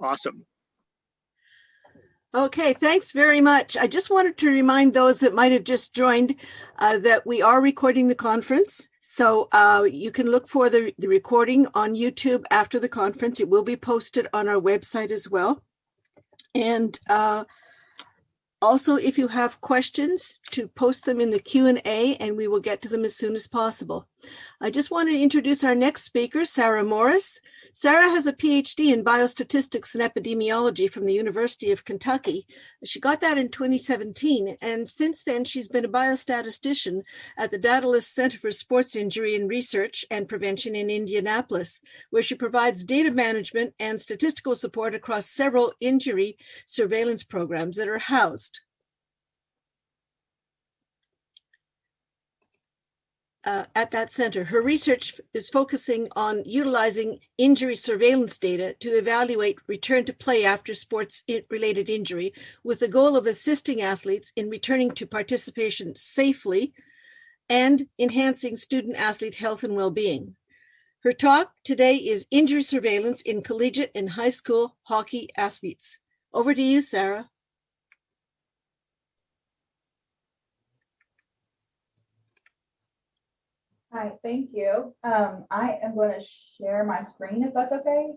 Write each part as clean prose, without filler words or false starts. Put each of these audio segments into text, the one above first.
Awesome. Okay, thanks very much. I just wanted to remind those that might have just joined that we are recording the conference. So you can look for the recording on YouTube after the conference. It will be posted on our website as well. And also, if you have questions, to post them in the Q&A, and we will get to them as soon as possible. I just want to introduce our next speaker, Sarah Morris. Sarah has a PhD in biostatistics and epidemiology from the University of Kentucky. She got that in 2017, and since then she's been a biostatistician at the Datalys Center for Sports Injury and Research and Prevention in Indianapolis, where she provides data management and statistical support across several injury surveillance programs that are housed at that center. Her research is focusing on utilizing injury surveillance data to evaluate return to play after sports-related injury, with the goal of assisting athletes in returning to participation safely and enhancing student-athlete health and well-being. Her talk today is Injury Surveillance in Collegiate and High School Hockey Athletes. Over to you, Sarah. Hi, thank you. I am going to share my screen if that's okay.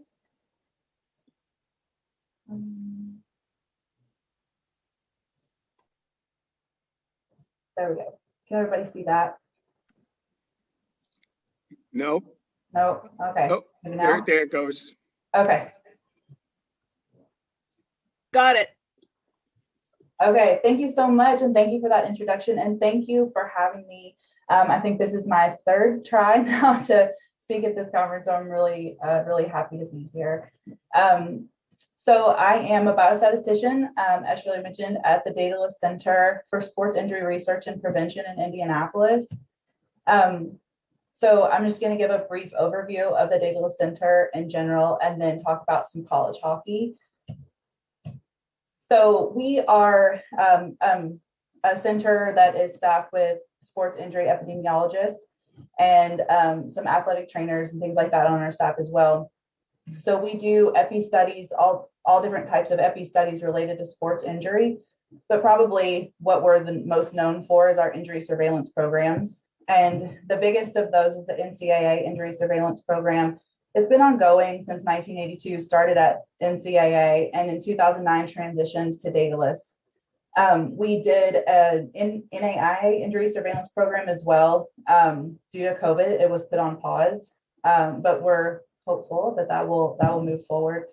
There we go. Can everybody see that? No. No. Okay. Oh, there it goes. Okay. Got it. Okay. Thank you so much, and thank you for that introduction, and thank you for having me. I think this is my third try now to speak at this conference, so I'm really happy to be here. So I am a biostatistician, as Shirley mentioned, at the Datalys Center for Sports Injury Research and Prevention in Indianapolis. So I'm just going to give a brief overview of the Datalys Center in general, and then talk about some college hockey. So we are a center that is staffed with sports injury epidemiologists and some athletic trainers and things like that on our staff as well. So we do epi studies, all different types of epi studies related to sports injury, but probably what we're the most known for is our injury surveillance programs. And the biggest of those is the NCAA Injury Surveillance Program. It's been ongoing since 1982, started at NCAA, and in 2009 transitioned to Datalys. We did an NAIA injury surveillance program as well. Due to COVID, it was put on pause, but we're hopeful that will move forward.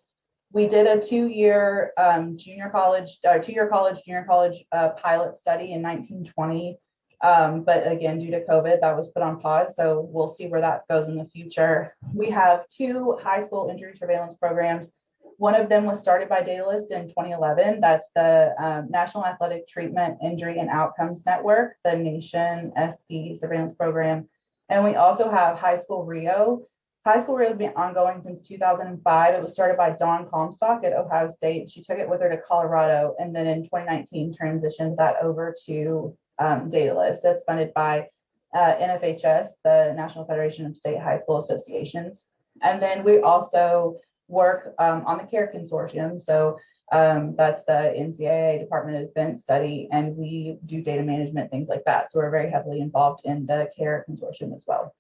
We did a two-year junior college pilot study in 1920, but again, due to COVID, that was put on pause. So we'll see where that goes in the future. We have two high school injury surveillance programs. One of them was started by Datalys in 2011. That's the National Athletic Treatment, Injury, and Outcomes Network, the Nation SP surveillance program. And we also have High School Rio. High School Rio has been ongoing since 2005. It was started by Dawn Comstock at Ohio State. She took it with her to Colorado, and then in 2019 transitioned that over to Datalys. That's funded by NFHS, the National Federation of State High School Associations. And then we also work on the CARE Consortium. So that's the NCAA Department of Defense study, and we do data management, things like that. So we're very heavily involved in the CARE Consortium as well.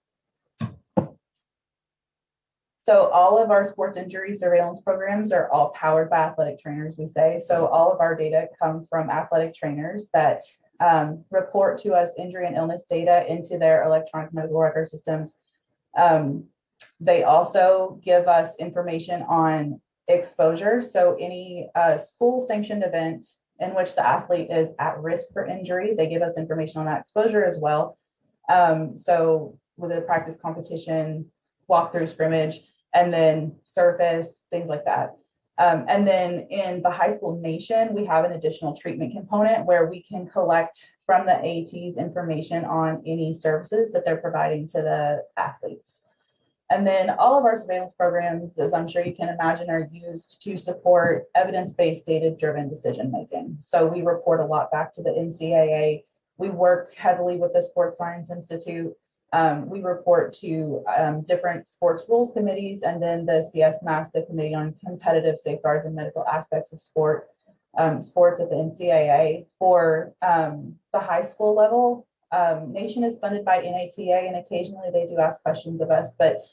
So all of our sports injury surveillance programs are all powered by athletic trainers, we say. So all of our data come from athletic trainers that report to us injury and illness data into their electronic medical record systems. They also give us information on exposure. So any school sanctioned event in which the athlete is at risk for injury, they give us information on that exposure as well. So with a practice competition, walkthrough scrimmage, and then surface, things like that. And then in the High School Nation, we have an additional treatment component where we can collect from the ATs information on any services that they're providing to the athletes. And then all of our surveillance programs, as I'm sure you can imagine, are used to support evidence-based, data-driven decision-making. So we report a lot back to the NCAA. We work heavily with the Sports Science Institute. We report to different sports rules committees, and then the CS-MAS, the Committee on Competitive Safeguards and Medical Aspects of Sports at the NCAA. For the high school level, Nation is funded by NATA, and occasionally they do ask questions of us, but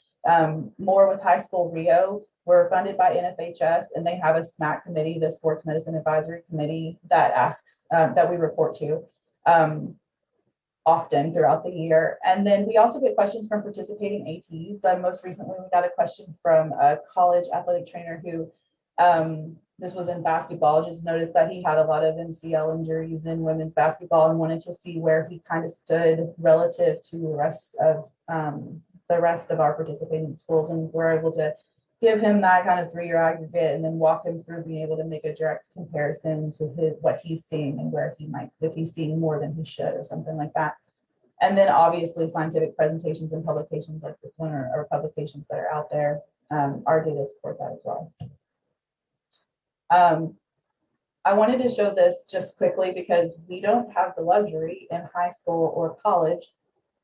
more with high school Rio, we're funded by NFHS, and they have a SMAC committee, the Sports Medicine Advisory Committee, that asks, that we report to often throughout the year. And then we also get questions from participating ATs. Most recently, we got a question from a college athletic trainer who, this was in basketball, just noticed that he had a lot of MCL injuries in women's basketball and wanted to see where he kind of stood relative to the rest of our participating schools. And we're able to give him that kind of 3-year aggregate and then walk him through being able to make a direct comparison to what he's seeing and where he might, if he's seeing more than he should or something like that. And then obviously scientific presentations and publications like this one or publications that are out there, our data support that as well. I wanted to show this just quickly because we don't have the luxury in high school or college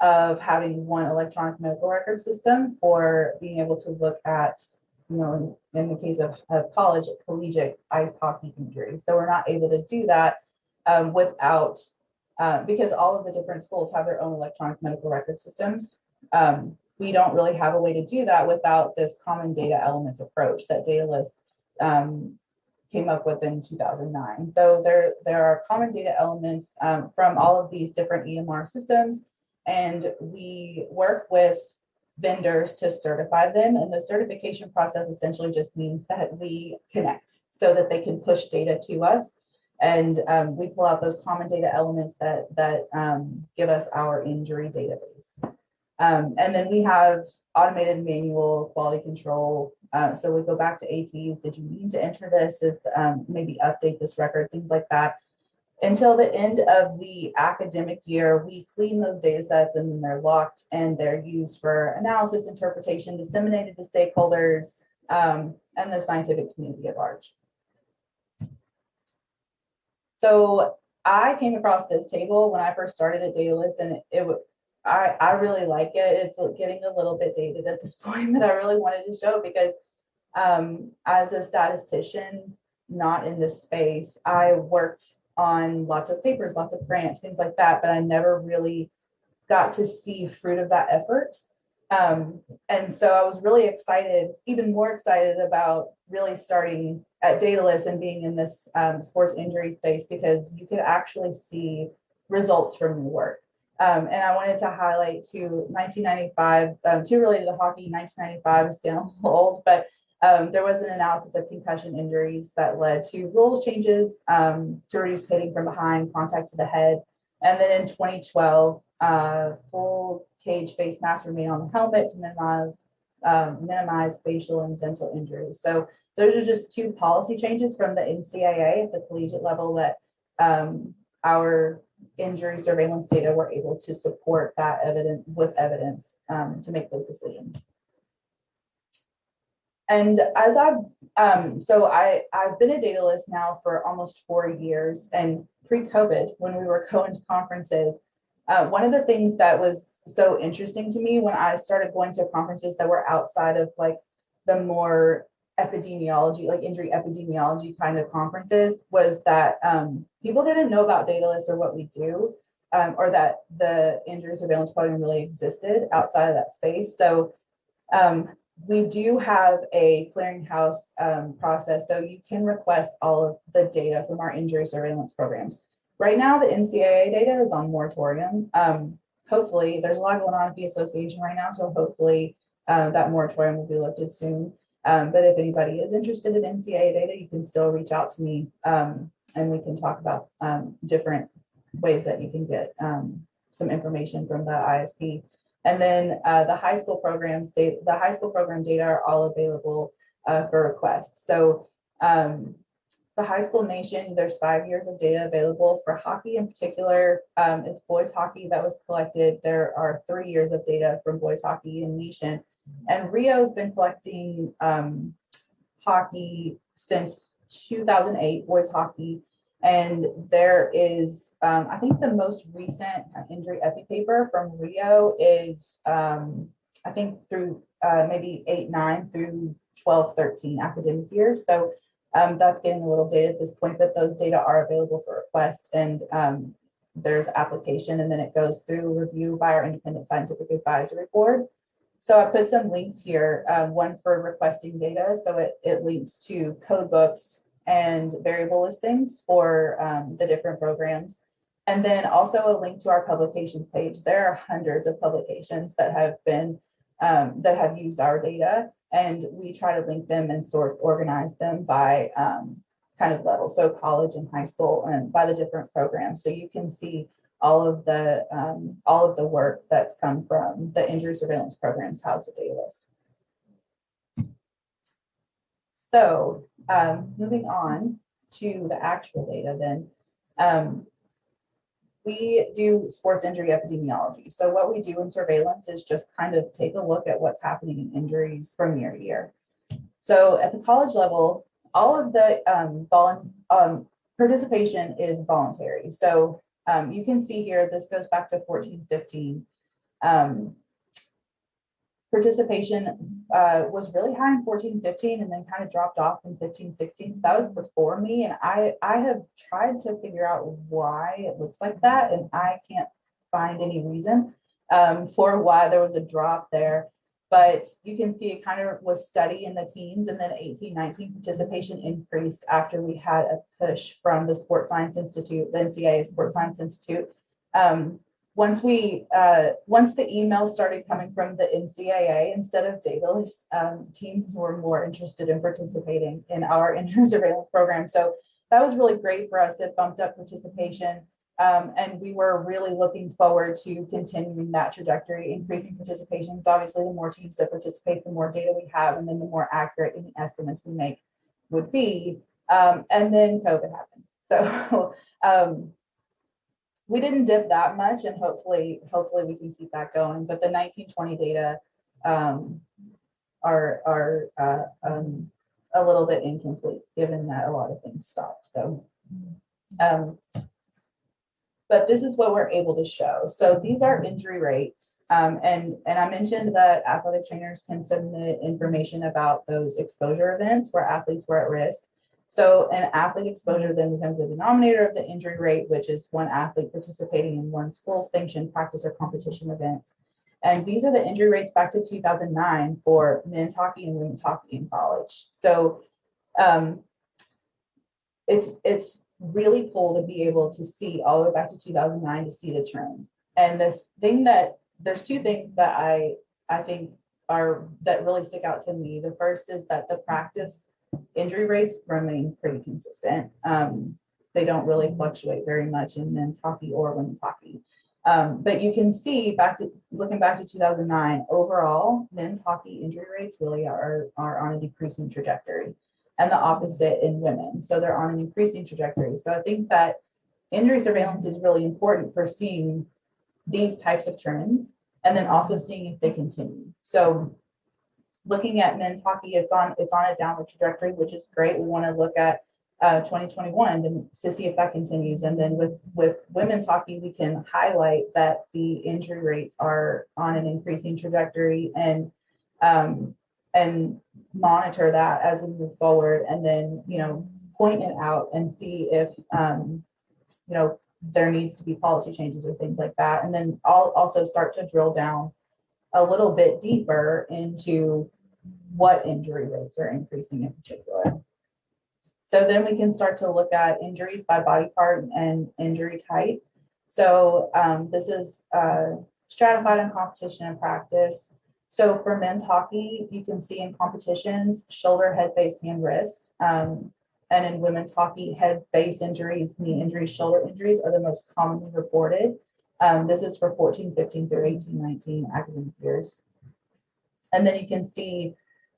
of having one electronic medical record system for being able to look at, you know, in the case of college, collegiate ice hockey injuries. So we're not able to do that without, because all of the different schools have their own electronic medical record systems. We don't really have a way to do that without this common data elements approach that Datalys came up with in 2009. So there are common data elements from all of these different EMR systems, and we work with vendors to certify them. And the certification process essentially just means that we connect so that they can push data to us. And we pull out those common data elements that give us our injury database. And then we have automated manual quality control. So we go back to ATs. Did you mean to enter this? Maybe update this record, things like that. Until the end of the academic year, we clean those data sets and then they're locked and they're used for analysis, interpretation, disseminated to stakeholders and the scientific community at large. So I came across this table when I first started at Datalys, and I really like it. It's getting a little bit dated at this point, but I really wanted to show because as a statistician, not in this space, I worked on lots of papers, lots of grants, things like that, but I never really got to see fruit of that effort. And so I was really excited, even more excited about really starting at Datalys and being in this sports injury space, because you could actually see results from your work. And I wanted to highlight to 1995, too related to hockey. 1995 is getting a little old, but there was an analysis of concussion injuries that led to rule changes to reduce hitting from behind, contact to the head. And then in 2012, full cage face mask remain on the helmet to minimize facial and dental injuries. So those are just two policy changes from the NCAA at the collegiate level that our injury surveillance data were able to support that evidence to make those decisions. And as I've been at Datalys now for almost 4 years, and pre-COVID, when we were going to conferences, one of the things that was so interesting to me when I started going to conferences that were outside of like the more epidemiology, like injury epidemiology kind of conferences, was that people didn't know about Datalys or what we do, or that the injury surveillance program really existed outside of that space. So we do have a clearinghouse process, so you can request all of the data from our injury surveillance programs. Right now, the NCAA data is on moratorium. Hopefully, there's a lot going on at the association right now, so hopefully that moratorium will be lifted soon. But if anybody is interested in NCAA data, you can still reach out to me, and we can talk about different ways that you can get some information from the ISP. And then the high school program data are all available for request. So the high school nation, there's 5 years of data available for hockey in particular. It's boys hockey that was collected. There are 3 years of data from boys hockey in nation. And Rio's been collecting hockey since 2008, boys hockey. And there is, I think the most recent injury epi paper from Rio is, I think through maybe 8-9 through 12-13 academic years. So that's getting a little dated at this point, but those data are available for request, and there's application, and then it goes through review by our independent scientific advisory board. So I put some links here, one for requesting data. So it links to code books and variable listings for the different programs. And then also a link to our publications page. There are hundreds of publications that have been, that have used our data, and we try to link them and organize them by kind of level. So college and high school, and by the different programs. So you can see all of the work that's come from the injury surveillance programs housed at Datalys. So moving on to the actual data then, we do sports injury epidemiology. So what we do in surveillance is just kind of take a look at what's happening in injuries from year to year. So at the college level, all of the participation is voluntary. So you can see here, this goes back to 14-15. Participation was really high in 14-15 and then kind of dropped off in 15-16. So that was before me. And I have tried to figure out why it looks like that. And I can't find any reason for why there was a drop there. But you can see it kind of was steady in the teens, and then 18-19 participation increased after we had a push from the Sports Science Institute, the NCAA Sports Science Institute. Once the emails started coming from the NCAA instead of Datalys, teams were more interested in participating in our injury surveillance program. So that was really great for us. It bumped up participation. And we were really looking forward to continuing that trajectory, increasing participation. So obviously, the more teams that participate, the more data we have, and then the more accurate any estimates we make would be. And then COVID happened. So we didn't dip that much, and hopefully we can keep that going. But the 19-20 data are a little bit incomplete, given that a lot of things stopped. So. But this is what we're able to show. So these are injury rates. And I mentioned that athletic trainers can submit information about those exposure events where athletes were at risk. So an athlete exposure then becomes the denominator of the injury rate, which is one athlete participating in one school sanctioned practice or competition event. And these are the injury rates back to 2009 for men's hockey and women's hockey in college. So it's really cool to be able to see all the way back to 2009 to see the trend. And the thing that there's two things that I think that really stick out to me. The first is that the practice injury rates remain pretty consistent. They don't really fluctuate very much in men's hockey or women's hockey. But you can see looking back to 2009, overall men's hockey injury rates really are on a decreasing trajectory. And the opposite in women. So they're on an increasing trajectory. So I think that injury surveillance is really important for seeing these types of trends, and then also seeing if they continue. So looking at men's hockey, it's on a downward trajectory, which is great. We want to look at 2021 to see if that continues. And then with women's hockey, we can highlight that the injury rates are on an increasing trajectory, and monitor that as we move forward, and then point it out and see if there needs to be policy changes or things like that. And then I'll also start to drill down a little bit deeper into what injury rates are increasing in particular. So then we can start to look at injuries by body part and injury type. So this is stratified in competition and practice. So for men's hockey, you can see in competitions, shoulder, head, face, hand, wrist. And in women's hockey, head, face injuries, knee injuries, shoulder injuries are the most commonly reported. This is for 14-15 through 18-19 academic years. And then you can see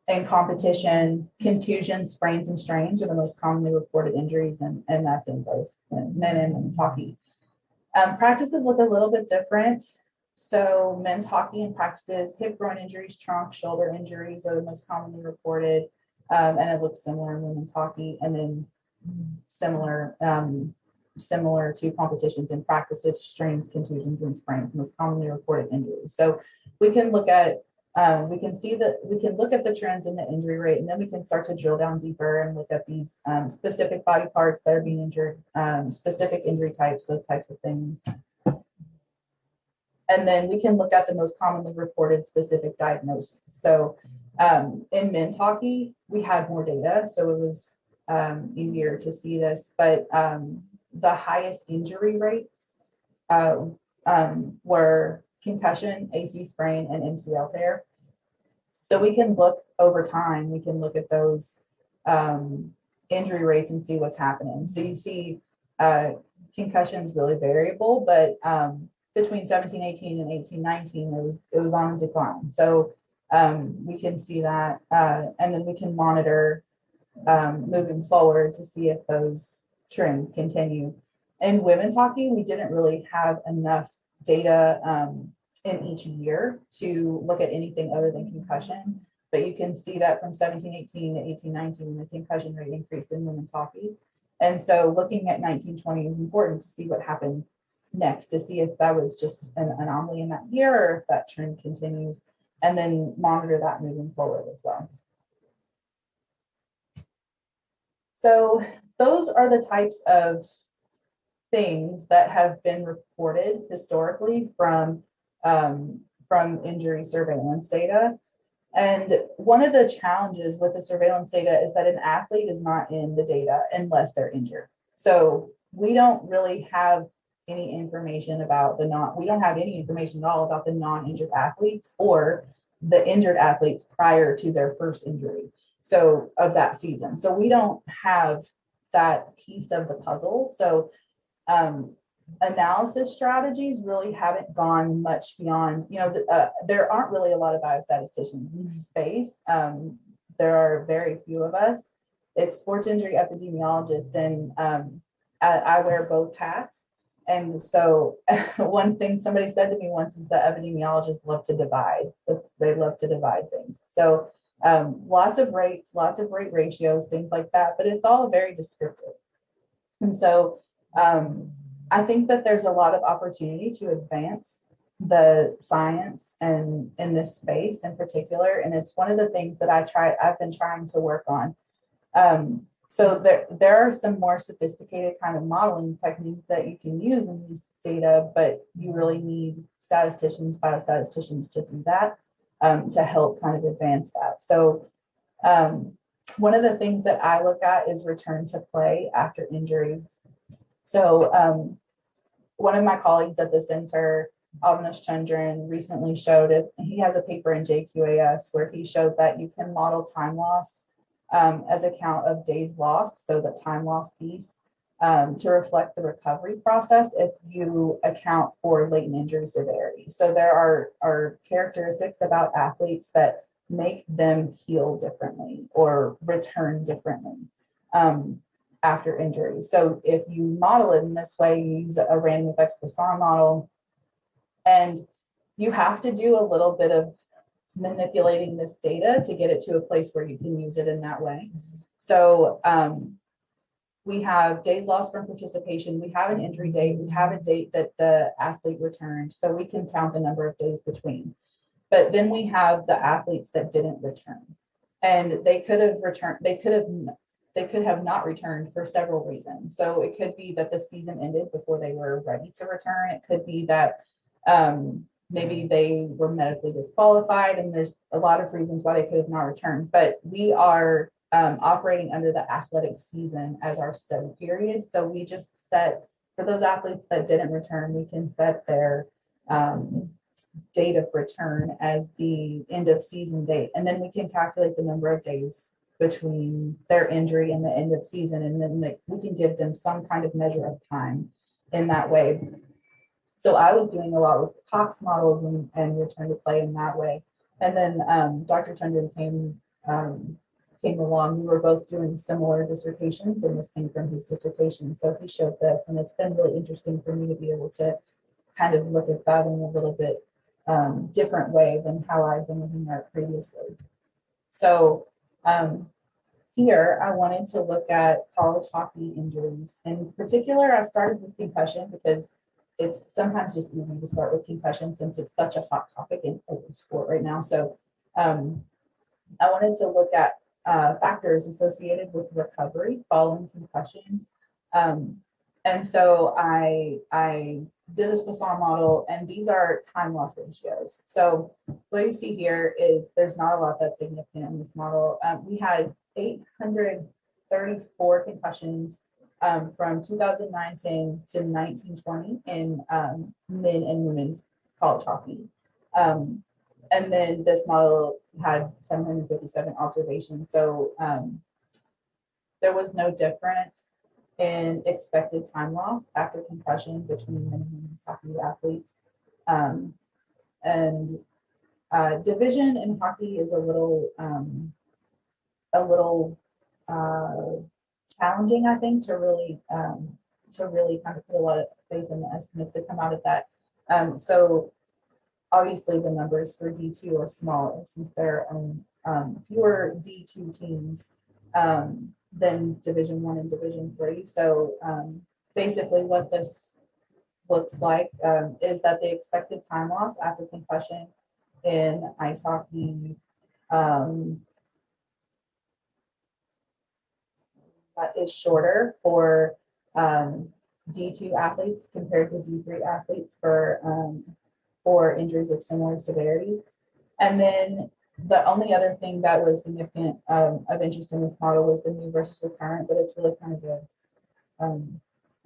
in competition, contusions, sprains, and strains are the most commonly reported injuries, and that's in both men and women's hockey. Practices look a little bit different. So men's hockey and practices, hip, groin injuries, trunk, shoulder injuries are the most commonly reported, and it looks similar in women's hockey. And then similar to competitions in practices, strains, contusions, and sprains, most commonly reported injuries. So we can look at we can look at the trends in the injury rate, and then we can start to drill down deeper and look at these specific body parts that are being injured, specific injury types, those types of things. And then we can look at the most commonly reported specific diagnoses. So in men's hockey, we had more data, so it was easier to see this, but the highest injury rates were concussion, AC sprain, and MCL tear. So we can look over time, we can look at those injury rates and see what's happening. So you see concussions really variable, but between 17-18 and 18-19, it was on decline. So we can see that, and then we can monitor moving forward to see if those trends continue. In women's hockey, we didn't really have enough data in each year to look at anything other than concussion, but you can see that from 17-18 to 18-19, the concussion rate increased in women's hockey. And so looking at 19-20 is important to see what happened next, to see if that was just an anomaly in that year or if that trend continues, and then monitor that moving forward as well. So those are the types of things that have been reported historically from injury surveillance data. And one of the challenges with the surveillance data is that an athlete is not in the data unless they're injured. So we don't really have any information about we don't have any information at all about the non-injured athletes or the injured athletes prior to their first injury, so of that season. So we don't have that piece of the puzzle. So analysis strategies really haven't gone much beyond, there aren't really a lot of biostatisticians in this space. There are very few of us. It's sports injury epidemiologist, and I wear both hats. And so one thing somebody said to me once is that epidemiologists love to divide. They love to divide things. So lots of rates, lots of rate ratios, things like that, but it's all very descriptive. And so I think that there's a lot of opportunity to advance the science and in this space in particular. And it's one of the things that I've been trying to work on. So there are some more sophisticated kind of modeling techniques that you can use in these data, but you really need statisticians, biostatisticians to do that, to help kind of advance that. So one of the things that I look at is return to play after injury. So one of my colleagues at the center, Avinash Chandran, recently showed it. He has a paper in JQAS where he showed that you can model time loss as a count of days lost, so the time loss piece, to reflect the recovery process if you account for latent injury severity. So there are characteristics about athletes that make them heal differently or return differently after injury. So if you model it in this way, you use a random effects Poisson model, and you have to do a little bit of manipulating this data to get it to a place where you can use it in that way. So we have days lost from participation, we have an injury date, we have a date that the athlete returned, so we can count the number of days between. But then we have the athletes that didn't return, and they could have returned, they could have not returned for several reasons. So it could be that the season ended before they were ready to return. It could be that maybe they were medically disqualified, and there's a lot of reasons why they could have not returned. But we are operating under the athletic season as our study period. So we just set, for those athletes that didn't return, we can set their date of return as the end of season date. And then we can calculate the number of days between their injury and the end of season. And then we can give them some kind of measure of time in that way. So I was doing a lot with Cox models and return to play in that way. And then Dr. Chandran came along. We were both doing similar dissertations, and this came from his dissertation. So he showed this, and it's been really interesting for me to be able to kind of look at that in a little bit different way than how I've been looking at it previously. So here, I wanted to look at college hockey injuries. In particular, I started with concussion because it's sometimes just easy to start with concussion since it's such a hot topic in every sport right now. So I wanted to look at factors associated with recovery following concussion. And so I did this Poisson model, and these are time loss ratios. So what you see here is there's not a lot that's significant in this model. We had 834 concussions from 2019 to 1920 in men and women's college hockey. And then this model had 757 observations. So there was no difference in expected time loss after concussion between men and women's hockey athletes. And division in hockey is a little challenging, I think, to really kind of put a lot of faith in the estimates that come out of that. So obviously the numbers for D2 are smaller since there are fewer D2 teams than Division 1 and Division 3. So basically what this looks like is that the expected time loss after concussion in ice hockey is shorter for D2 athletes compared to D3 athletes for injuries of similar severity. And then the only other thing that was significant of interest in this model was the new versus recurrent, but it's really kind of good.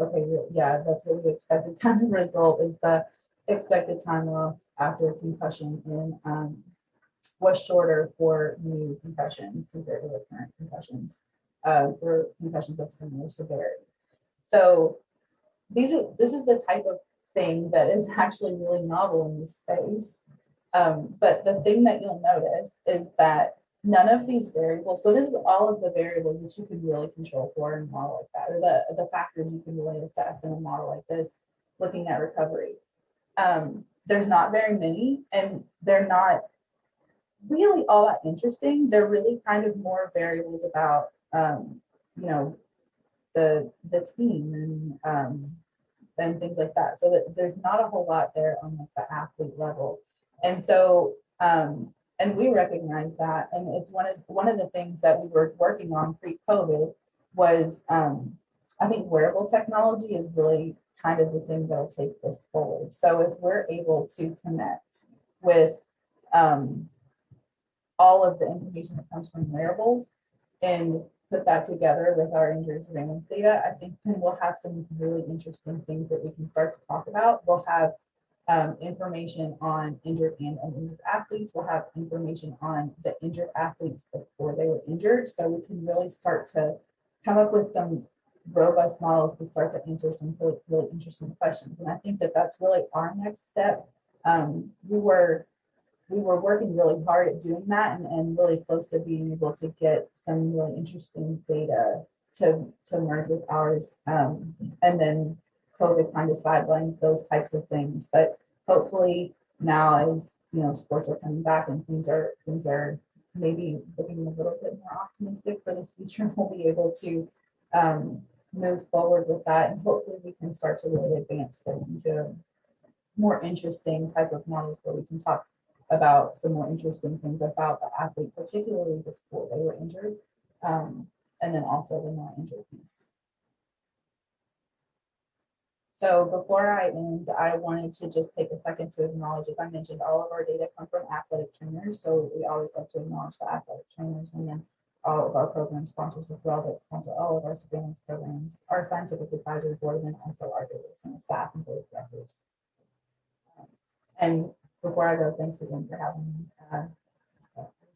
Okay, yeah, that's what we expected. Kind of result is the expected time loss after concussion in was shorter for new concussions compared to recurrent concussions for concussions of similar severity. So this is the type of thing that is actually really novel in this space. But the thing that you'll notice is that none of these variables, so this is all of the variables that you could really control for in a model like that, or the factors you can really assess in a model like this, looking at recovery. There's not very many, and they're not really all that interesting. They're really kind of more variables about, the team and things like that. So that there's not a whole lot there on the athlete level. And so, and we recognize that, and it's one of the things that we were working on pre-COVID was, I think wearable technology is really kind of the thing that'll take this forward. So if we're able to connect with all of the information that comes from wearables and put that together with our injury surveillance data, I think then we'll have some really interesting things that we can start to talk about. We'll have information on injured and uninjured athletes. We'll have information on the injured athletes before they were injured. So we can really start to come up with some robust models to start to answer some really, really interesting questions. And I think that that's really our next step. We were working really hard at doing that and really close to being able to get some really interesting data to merge with ours. And then COVID kind of sidelined those types of things. But hopefully now as sports are coming back and things are maybe looking a little bit more optimistic for the future, we'll be able to move forward with that. And hopefully we can start to really advance this into more interesting type of models where we can talk about some more interesting things about the athlete, particularly before they were injured, and then also the non-injured piece. So before I end, I wanted to just take a second to acknowledge, as I mentioned, all of our data come from athletic trainers. So we always like to acknowledge the athletic trainers and then all of our program sponsors as well that sponsor all of our surveillance programs, our scientific advisory board, and then also our data center staff and board directors. And before I go, thanks again for having me.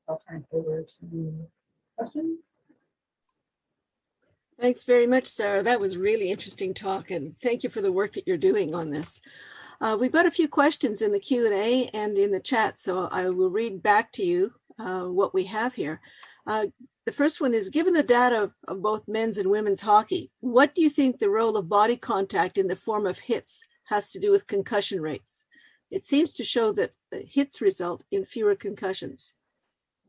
I'll turn it over to questions. Thanks very much, Sarah. That was really interesting talk, and thank you for the work that you're doing on this. We've got a few questions in the Q&A and in the chat, so I will read back to you what we have here. The first one is, given the data of both men's and women's hockey, what do you think the role of body contact in the form of hits has to do with concussion rates? It seems to show that hits result in fewer concussions.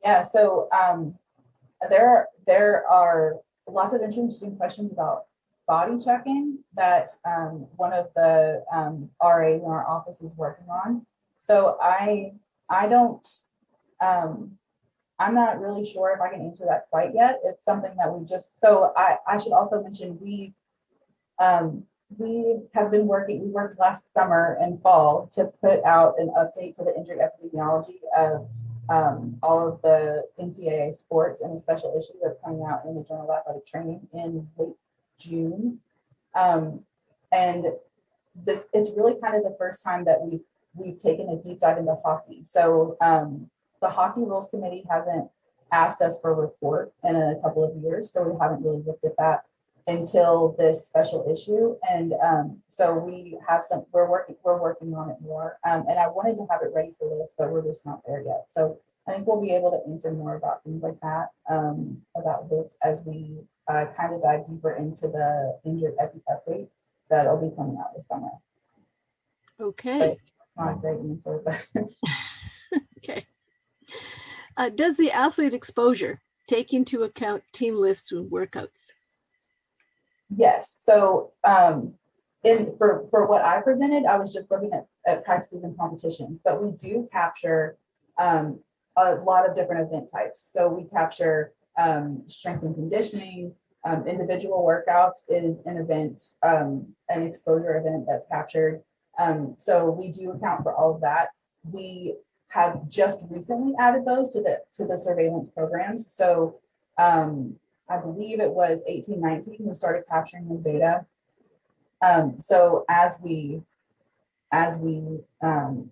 Yeah, so there are lots of interesting questions about body checking that one of the RAs in our office is working on. So I don't, I'm not really sure if I can answer that quite yet. It's something that we just, so I should also mention we have been working, we worked last summer and fall to put out an update to the injury epidemiology of all of the NCAA sports and a special issue that's coming out in the Journal of Athletic Training in late June. And this, it's really kind of the first time that we've taken a deep dive into hockey. So the Hockey Rules Committee hasn't asked us for a report in a couple of years, so we haven't really looked at that until this special issue. And so we have some, we're working on it more. And I wanted to have it ready for this, but we're just not there yet. So I think we'll be able to answer more about things like that, about this as we kind of dive deeper into the injured epi update that'll be coming out this summer. Okay. But not a great answer, but Okay. Does the athlete exposure take into account team lifts and workouts? yes. So for what I presented, I was just looking at practices and competitions, but we do capture a lot of different event types. So we capture strength and conditioning, individual workouts is an event, an exposure event that's captured. So we do account for all of that. We have just recently added those to the surveillance programs. So I believe it was 18-19 we started capturing the data. So as we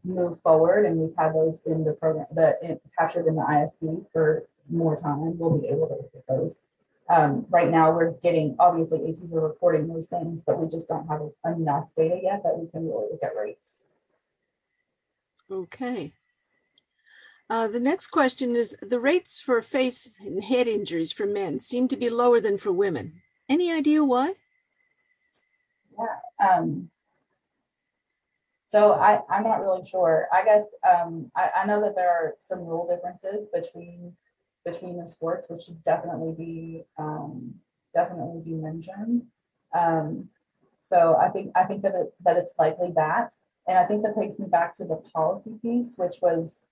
move forward and we've had those in the program, captured in the ISB for more time, we'll be able to look at those. Right now we're getting, obviously ATs are reporting those things, but we just don't have enough data yet that we can really look at rates. Okay. The next question is, the rates for face and head injuries for men seem to be lower than for women. Any idea why? Yeah. So I'm not really sure. I guess I know that there are some rule differences between the sports, which should definitely be mentioned. So I think that it's likely that, and I think that takes me back to the policy piece, which was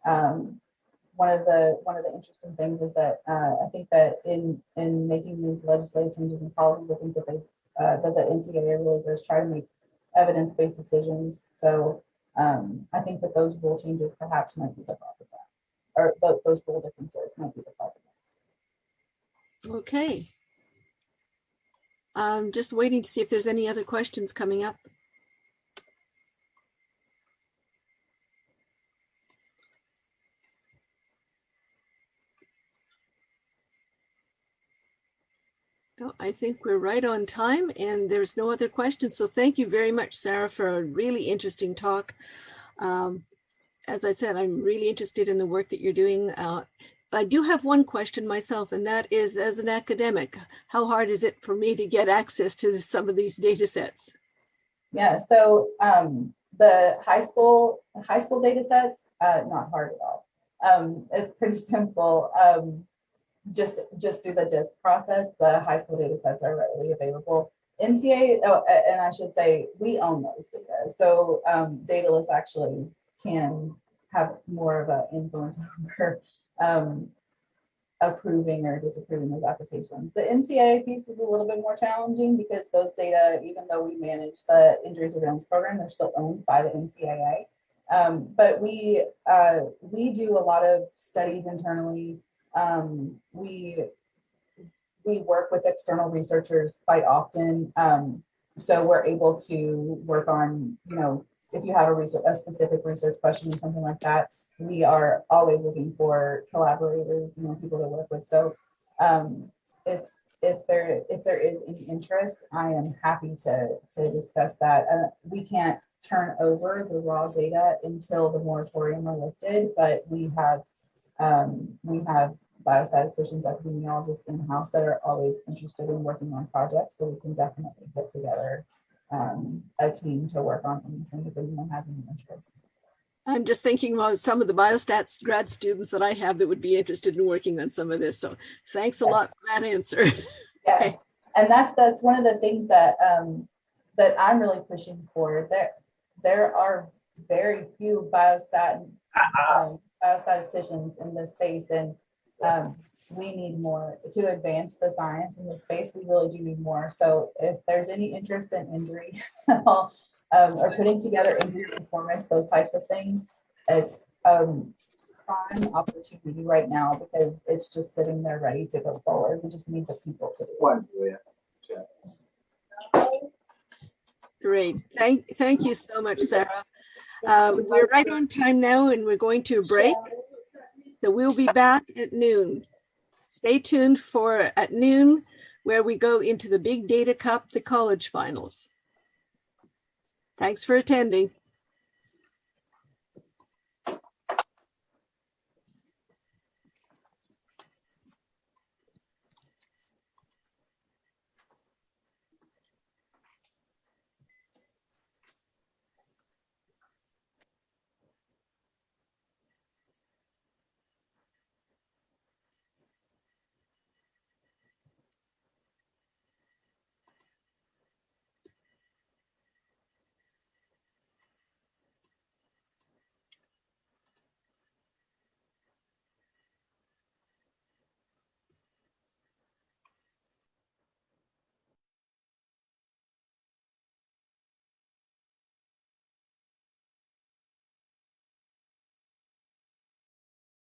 one of the interesting things is that I think that in making these legislative changes and policies, I think that that the NCAA really does try to make evidence-based decisions. So I think that those rule changes perhaps might be the cause of that, or those rule differences might be the cause of that. Okay. I'm just waiting to see if there's any other questions coming up. Oh, I think we're right on time and there's no other questions. So thank you very much, Sarah, for a really interesting talk. As I said, I'm really interested in the work that you're doing. I do have one question myself, and that is, as an academic, how hard is it for me to get access to some of these data sets? Yeah, so the high school data sets, not hard at all. It's pretty simple. Just through the DISC process, the high school data sets are readily available. NCAA, and I should say, we own those data. So Datalys actually can have more of an influence over approving or disapproving those applications. The NCAA piece is a little bit more challenging because those data, even though we manage the injury surveillance program, they're still owned by the NCAA. But we do a lot of studies internally. We work with external researchers quite often. So we're able to work on, if you have a specific research question or something like that, we are always looking for collaborators, people to work with. So if there is any interest, I am happy to discuss that. We can't turn over the raw data until the moratorium are lifted, but we have biostatisticians, epidemiologists in-house that are always interested in working on projects, so we can definitely put together a team to work on anything if anyone has any interest. I'm just thinking about some of the biostats grad students that I have that would be interested in working on some of this. So thanks a lot for that answer. Yes, and that's one of the things that that I'm really pushing for. There are very few biostatisticians in this space, and we need more to advance the science in this space. We really do need more. So if there's any interest in injury or putting together injury performance, those types of things, it's prime opportunity right now because it's just sitting there ready to go forward. We just need the people to do it. Great. Thank you so much, Sarah. We're right on time now, and we're going to break. So we'll be back at noon. Stay tuned for at noon, where we go into the Big Data Cup, the college finals. Thanks for attending.